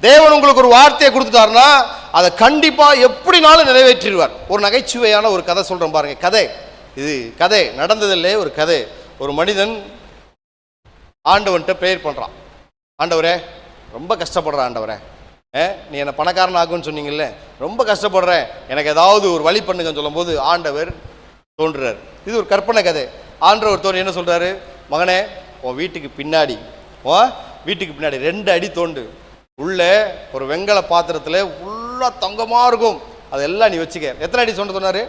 தேவன் உங்களுக்கு ஒரு வார்த்தையை கொடுத்துட்டாருன்னா அதை கண்டிப்பா எப்படினாலும் நிறைவேற்றிடுவார். ஒரு நகைச்சுவையான ஒரு கதை சொல்றேன் பாருங்க. கதை இது கதை நடந்ததில்லை, ஒரு கதை. ஒரு மனிதன் ஆண்டவன்கிட்ட ப்ரேயர் பண்றான். ஆண்டவரே ரொம்ப கஷ்டப்படுறேன் ஆண்டவரே, நீ என்னை பணக்காரன் ஆகுன்னு சொன்னீங்கல்ல, ரொம்ப கஷ்டப்படுறேன், எனக்கு ஏதாவது ஒரு வழி பண்ணுங்கன்னு சொல்லும் போது ஆண்டவர் தோன்றுறாரு. இது ஒரு கற்பனை கதை. ஆண்டவர் தோன்றி என்ன சொல்றாரு, மகனே உன் வீட்டுக்கு பின்னாடி 2 அடி தோண்டு, உள்ள ஒரு வெங்கல பாத்திரத்தில் ஃபுல்லாக தங்கமாக இருக்கும், அதெல்லாம் நீ வச்சுக்க. எத்தனை அடி சொன்னாரு?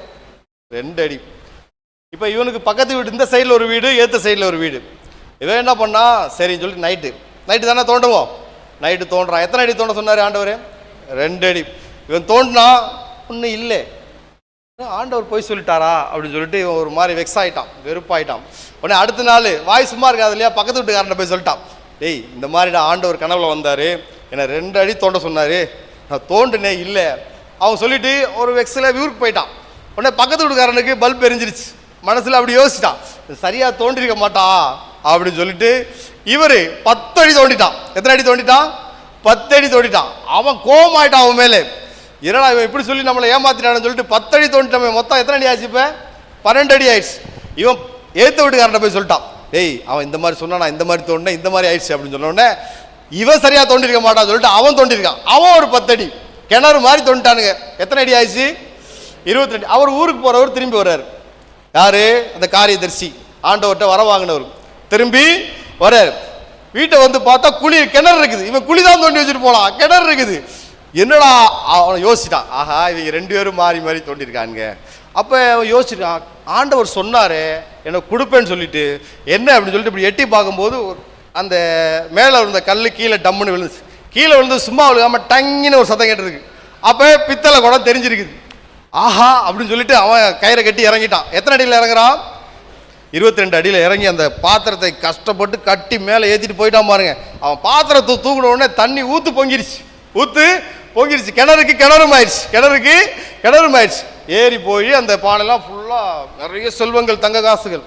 2 அடி. இப்போ இவனுக்கு பக்கத்து வீடு, இந்த சைடில் ஒரு வீடு, ஏற்ற சைடில் ஒரு வீடு. இவன் என்ன பண்ணா, சரின்னு சொல்லிட்டு நைட்டு தானே தோண்டுவோம், நைட்டு தோன்றான். எத்தனை அடி தோண்ட சொன்னார் ஆண்டவர்? 2 அடி. இவன் தோண்டினா ஒன்றும் இல்லை. ஆண்டவர் போய் சொல்லிட்டாரா அப்படின்னு சொல்லிட்டு இவன் ஒரு மாதிரி வெக்ஸ் ஆகிட்டான், வெறுப்பாயிட்டான். உடனே அடுத்த நாள் வாய் சும்மா இருக்காது இல்லையா, பக்கத்து வீட்டுக்காரனை போய் சொல்லிட்டான், டேய் இந்த மாதிரிடா ஆண்டவர் கனவுல வந்தார், என்னை 2 அடி தோண்ட சொன்னார், நான் தோண்டுனே இல்லை. அவன் சொல்லிட்டு ஒரு வெக்ஸில் ஊருக்கு போயிட்டான். உடனே பக்கத்து வீட்டுக்காரனுக்கு பல்ப் எரிஞ்சிருச்சு. மனசில் அப்படி யோசிச்சிட்டான், சரியாக தோண்டிருக்க மாட்டா அப்படின்னு சொல்லிட்டு இவர் 10 அடி தோண்டிட்டான். எத்தனை அடி தோண்டிட்டான்? 10 அடி தோண்டிட்டான். அவன் கோபமாயிட்டான் அவன் மேலே. என்னடா இவன் இப்படி சொல்லி நம்மளை ஏமாத்திட்டான்னு சொல்லிட்டு 10 அடி தோண்டிட்டான். மொத்தம் எத்தனை அடி ஆச்சு? இப்போ 12 அடி ஆயிடுச்சு. இவன் ஏற்ற வீட்டுக்காரன் போய் சொல்லிட்டான், டேய் அவன் இந்த மாதிரி சொன்னா, நான் இந்த மாதிரி தோண்டினேன், இந்த மாதிரி ஆயிடுச்சு அப்படின்னு சொன்ன உடனே இவன் சரியா தோண்டிருக்க மாட்டான்னு சொல்லிட்டு அவன் தோண்டிருக்கான். அவன் ஒரு 10 அடி கிணறு மாதிரி தோண்டிட்டானுங்க. எத்தனை அடி ஆயிடுச்சு? 22 அடி. அவர் ஊருக்கு போறவர் திரும்பி வர்றாரு. யாரு? அந்த காரியதர்சி, ஆண்டவர்கிட்ட வர வாங்கினவர் திரும்பி வர்றாரு. வீட்டை வந்து பார்த்தா கிணறு இருக்குது. இவன் குழி தான் தோண்டி வச்சுட்டு போலாம், கிணறு இருக்குது. என்னடா அவனை யோசிச்சிட்டான், ஆஹா இவங்க 2 பேரும் மாறி மாறி தோண்டிருக்காங்க. அப்போ அவன் யோசிச்சிருக்கான், ஆண்டவர் சொன்னாரு எனக்கு கொடுப்பேன்னு சொல்லிட்டு, என்ன அப்படின்னு சொல்லிட்டு இப்படி எட்டி பார்க்கும்போது அந்த மேலே இருந்த கல் கீழே டம்முன்னு விழுந்துச்சு. கீழே விழுந்து சும்மா விழுகாம டங்கின்னு ஒரு சத்தம் கேட்டிருக்கு. அப்போ பித்தளை குடம் தெரிஞ்சிருக்குது. ஆஹா அப்படின்னு சொல்லிட்டு அவன் கயிறை கட்டி இறங்கிட்டான். எத்தனை அடியில் இறங்குறான்? 22 அடியில் இறங்கி அந்த பாத்திரத்தை கஷ்டப்பட்டு கட்டி மேலே ஏற்றிட்டு போயிட்டான் பாருங்க. அவன் பாத்திரத்தை தூக்கின உடனே தண்ணி பொங்கிருச்சு. கிணறும் ஆயிடுச்சு. ஏறி போய் அந்த பானைலாம் ஃபுல்லாக நிறைய செல்வங்கள், தங்க காசுகள்.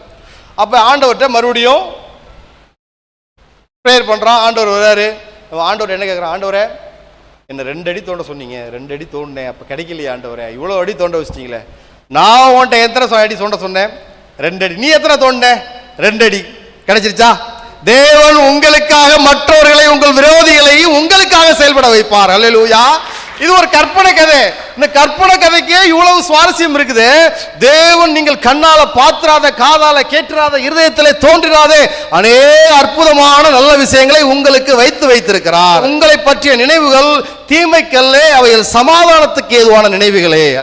அப்போ ஆண்டவர்கிட்ட மறுபடியும் ப்ரேயர் பண்ணுறான். ஆண்டவர் வர்றாரு. ஆண்டவர் என்ன கேட்குறான், ஆண்டவரே என்ன 2 அடி தோண்ட சொன்னீங்க, 2 அடி தோண்டினேன், அப்போ கிடைக்கலையே ஆண்டவரே, இவ்வளோ அடி தோண்ட வச்சிட்டீங்களே, நான் உன்ட்ட எத்தனை அடி தோண்ட சொன்னேன்? 2 அடி. நீ எத்தனை தோண்ட? 2 அடி. கிடைச்சிருச்சா? தேவன் உங்களுக்காக மற்றவர்களை, உங்கள் விரோதிகளையும் உங்களுக்காக செயல்பட வைப்பார். அல்லேலூயா. இது ஒரு கற்பனை கதை. இந்த கற்பனை கதைக்கே இவ்வளவு சுவாரஸ்யம் இருக்குது. தேவன் நீங்கள் கண்ணால பாத்திராத, காதால கேட்கிறாத, இருதயத்திலே தோன்றிராத அநேக அற்புதமான நல்ல விஷயங்களை உங்களுக்கு வைத்திருக்கிறார். உங்களை பற்றிய நினைவுகள் தீமைக்கல்லே, அவைகள் சமாதானத்துக்கு ஏதுவான நினைவுகளே.